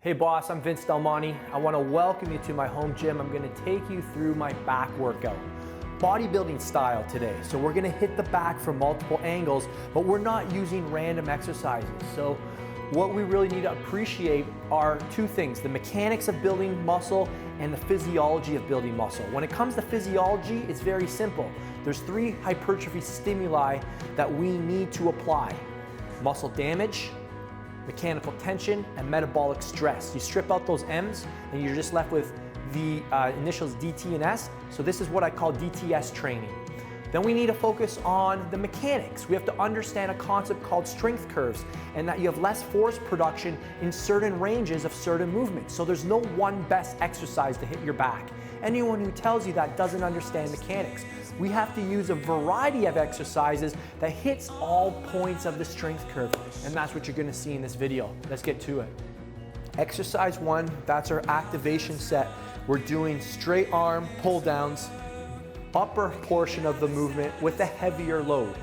Hey boss, I'm Vince Del Monte. I want to welcome you to my home gym. I'm going to take you through my back workout. Bodybuilding style today. So we're going to hit the back from multiple angles, but we're not using random exercises. So what we really need to appreciate are two things: the mechanics of building muscle and the physiology of building muscle. When it comes to physiology, it's very simple. There's three hypertrophy stimuli that we need to apply: muscle damage, mechanical tension, and metabolic stress. You strip out those M's and you're just left with the initials DT and S. So this is what I call DTS training. Then we need to focus on the mechanics. We have to understand a concept called strength curves, and that you have less force production in certain ranges of certain movements. So there's no one best exercise to hit your back. Anyone who tells you that doesn't understand mechanics. We have to use a variety of exercises that hits all points of the strength curve, and that's what you're going to see in this video. Let's get to it. Exercise 1, that's our activation set. We're doing straight arm pull downs, upper portion of the movement with a heavier load.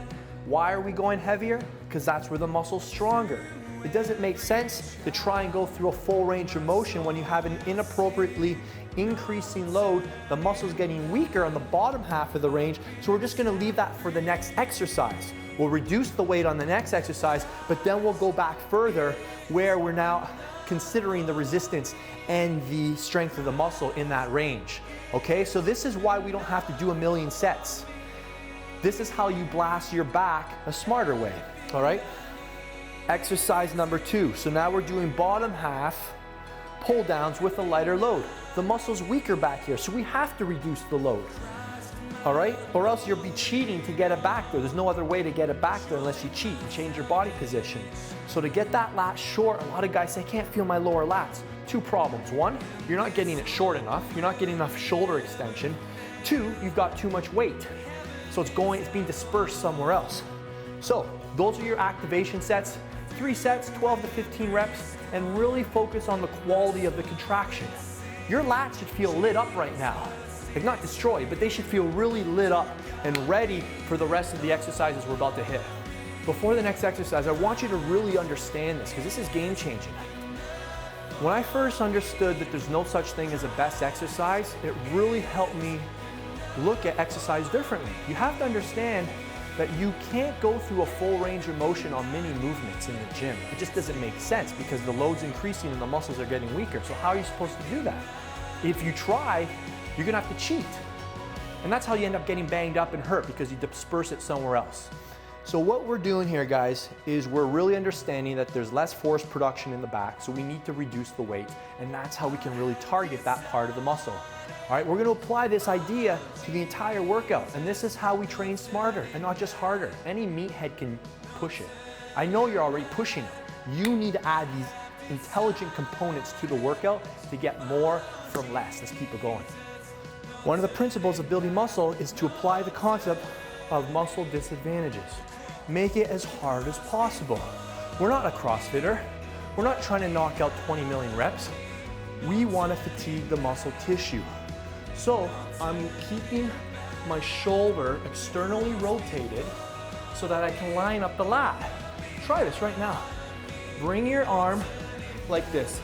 Why are we going heavier? Because that's where the muscle's stronger. It doesn't make sense to try and go through a full range of motion when you have an inappropriately increasing load. The muscle's getting weaker on the bottom half of the range, so we're just going to leave that for the next exercise. We'll reduce the weight on the next exercise, but then we'll go back further where we're now considering the resistance and the strength of the muscle in that range. Okay, so this is why we don't have to do a million sets. This is how you blast your back a smarter way. All right, exercise number 2. So now we're doing bottom half pull downs with a lighter load. The muscle's weaker back here, so we have to reduce the load. All right, or else you'll be cheating to get it back there. There's no other way to get it back there unless you cheat and change your body position. So to get that lat short, a lot of guys say, I can't feel my lower lats. Two problems. One, you're not getting it short enough. You're not getting enough shoulder extension. Two, you've got too much weight. So it's being dispersed somewhere else. So those are your activation sets. 3 sets, 12 to 15 reps, and really focus on the quality of the contraction. Your lats should feel lit up right now. Like, not destroyed, but they should feel really lit up and ready for the rest of the exercises we're about to hit. Before the next exercise, I want you to really understand this, because this is game changing. When I first understood that there's no such thing as a best exercise, it really helped me look at exercise differently. You have to understand that you can't go through a full range of motion on many movements in the gym. It just doesn't make sense because the load's increasing and the muscles are getting weaker. So how are you supposed to do that? If you try, you're gonna have to cheat. And that's how you end up getting banged up and hurt, because you disperse it somewhere else. So what we're doing here, guys, is we're really understanding that there's less force production in the back, so we need to reduce the weight, and that's how we can really target that part of the muscle. All right, we're going to apply this idea to the entire workout, and this is how we train smarter and not just harder. Any meathead can push it. I know you're already pushing it. You need to add these intelligent components to the workout to get more from less. Let's keep it going. One of the principles of building muscle is to apply the concept of muscle disadvantages. Make it as hard as possible. We're not a CrossFitter. We're not trying to knock out 20 million reps. We want to fatigue the muscle tissue. So I'm keeping my shoulder externally rotated so that I can line up the lat. Try this right now. Bring your arm like this.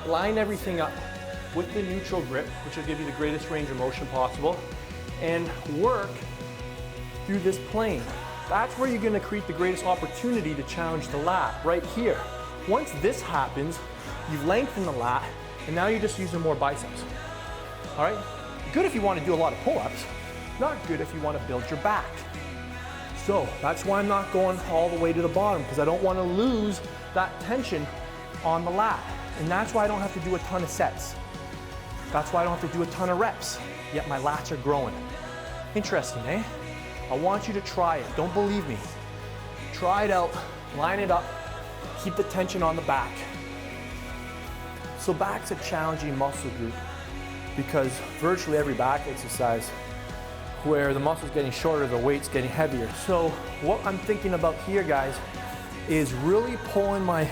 Line everything up with the neutral grip, which will give you the greatest range of motion possible, and work through this plane. That's where you're going to create the greatest opportunity to challenge the lat, right here. Once this happens, you've lengthened the lat, and now you're just using more biceps. All right? Good if you want to do a lot of pull-ups, not good if you want to build your back. So that's why I'm not going all the way to the bottom, because I don't want to lose that tension on the lat. And that's why I don't have to do a ton of sets. That's why I don't have to do a ton of reps, yet my lats are growing. Interesting, eh? I want you to try it. Don't believe me. Try it out, line it up, keep the tension on the back. So back's a challenging muscle group because virtually every back exercise where the muscle's getting shorter, the weight's getting heavier. So what I'm thinking about here, guys, is really pulling my,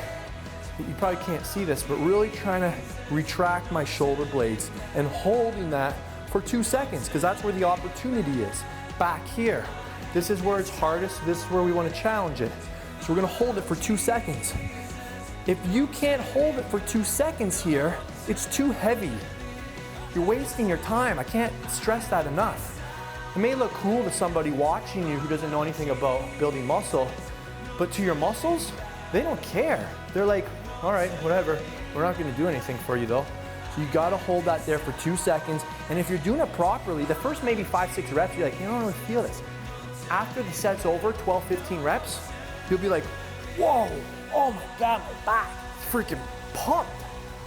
you probably can't see this, but really trying to retract my shoulder blades and holding that for 2 seconds, because that's where the opportunity is. Back here. This is where it's hardest. This is where we want to challenge it. So we're going to hold it for 2 seconds. If you can't hold it for 2 seconds here, it's too heavy. You're wasting your time. I can't stress that enough. It may look cool to somebody watching you who doesn't know anything about building muscle, but to your muscles, they don't care. They're like, all right, whatever. We're not gonna do anything for you though. So you gotta hold that there for 2 seconds. And if you're doing it properly, the first maybe 5-6 reps, you're like, you don't really feel this. After the set's over, 12-15 reps, you'll be like, whoa, oh my God, my back is freaking pumped,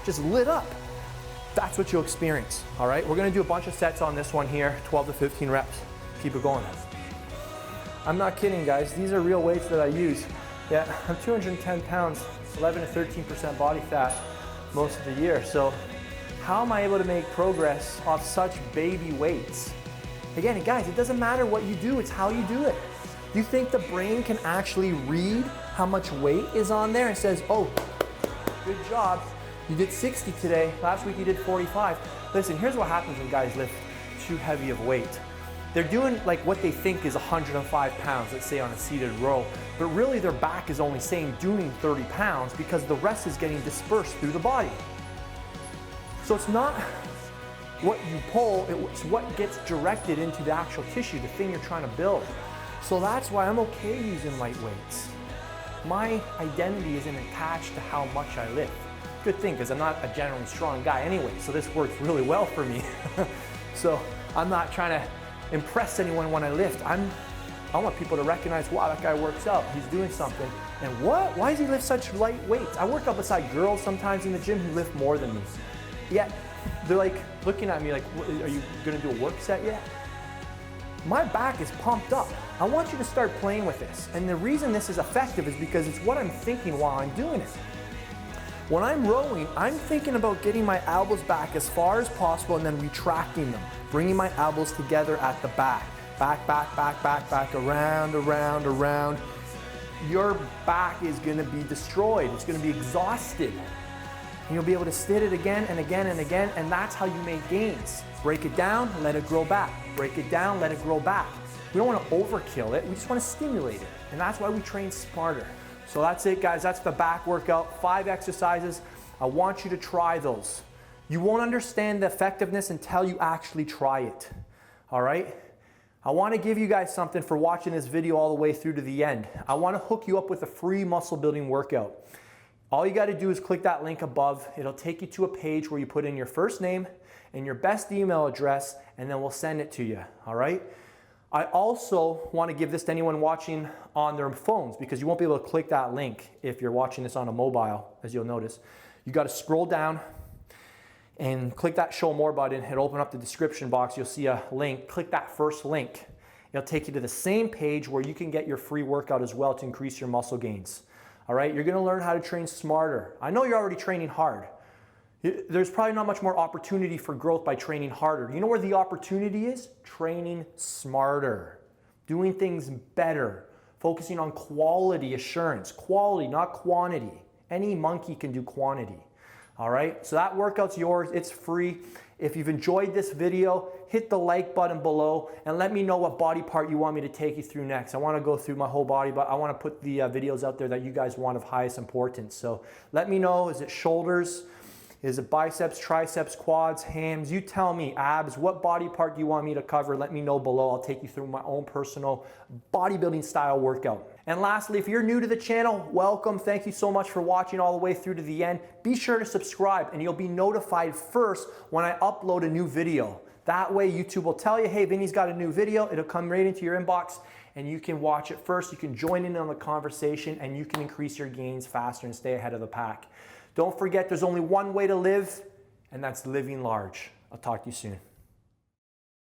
just lit up. That's what you'll experience, all right? We're gonna do a bunch of sets on this one here, 12 to 15 reps. Keep it going. I'm not kidding, guys. These are real weights that I use. Yeah, I'm 210 pounds, 11 to 13% body fat most of the year. So how am I able to make progress off such baby weights? Again, guys, it doesn't matter what you do, it's how you do it. You think the brain can actually read how much weight is on there and says, oh, good job, you did 60 today, last week you did 45. Listen, here's what happens when guys lift too heavy of weight. They're doing like what they think is 105 pounds, let's say on a seated row, but really their back is only saying doing 30 pounds because the rest is getting dispersed through the body. So it's not what you pull, it's what gets directed into the actual tissue, the thing you're trying to build. So that's why I'm okay using light weights. My identity isn't attached to how much I lift. Good thing, because I'm not a generally strong guy anyway, so this works really well for me. So I'm not trying to impress anyone when I lift. I want people to recognize, wow, that guy works out, he's doing something. And what? Why does he lift such light weights? I work out beside girls sometimes in the gym who lift more than me. Yet, they're like looking at me like, are you gonna do a work set yet? My back is pumped up. I want you to start playing with this. And the reason this is effective is because it's what I'm thinking while I'm doing it. When I'm rowing, I'm thinking about getting my elbows back as far as possible and then retracting them, bringing my elbows together at the back. Back, back, back, back, back, around, around, around. Your back is gonna be destroyed. It's gonna be exhausted. And you'll be able to sit it again and again and again, and that's how you make gains. Break it down, let it grow back. Break it down, let it grow back. We don't want to overkill it, we just want to stimulate it. And that's why we train smarter. So that's it, guys, that's the back workout. 5 exercises, I want you to try those. You won't understand the effectiveness until you actually try it, all right? I want to give you guys something for watching this video all the way through to the end. I want to hook you up with a free muscle building workout. All you got to do is click that link above. It'll take you to a page where you put in your first name and your best email address, and then we'll send it to you, all right? I also want to give this to anyone watching on their phones because you won't be able to click that link if you're watching this on a mobile, as you'll notice. You got to scroll down and click that show more button. It'll open up the description box. You'll see a link. Click that first link. It'll take you to the same page where you can get your free workout as well to increase your muscle gains. All right, you're gonna learn how to train smarter. I know you're already training hard. There's probably not much more opportunity for growth by training harder. You know where the opportunity is? Training smarter, doing things better, focusing on quality assurance. Quality, not quantity. Any monkey can do quantity. All right, so that workout's yours, it's free. If you've enjoyed this video, hit the like button below and let me know what body part you want me to take you through next. I want to go through my whole body, but I want to put the videos out there that you guys want of highest importance. So let me know, is it shoulders? Is it biceps, triceps, quads, hams? You tell me. Abs, what body part do you want me to cover? Let me know below. I'll take you through my own personal bodybuilding style workout. And lastly, if you're new to the channel, welcome. Thank you so much for watching all the way through to the end. Be sure to subscribe and you'll be notified first when I upload a new video. That way YouTube will tell you, hey, Vinny's got a new video. It'll come right into your inbox and you can watch it first. You can join in on the conversation and you can increase your gains faster and stay ahead of the pack. Don't forget, there's only one way to live, and that's living large. I'll talk to you soon.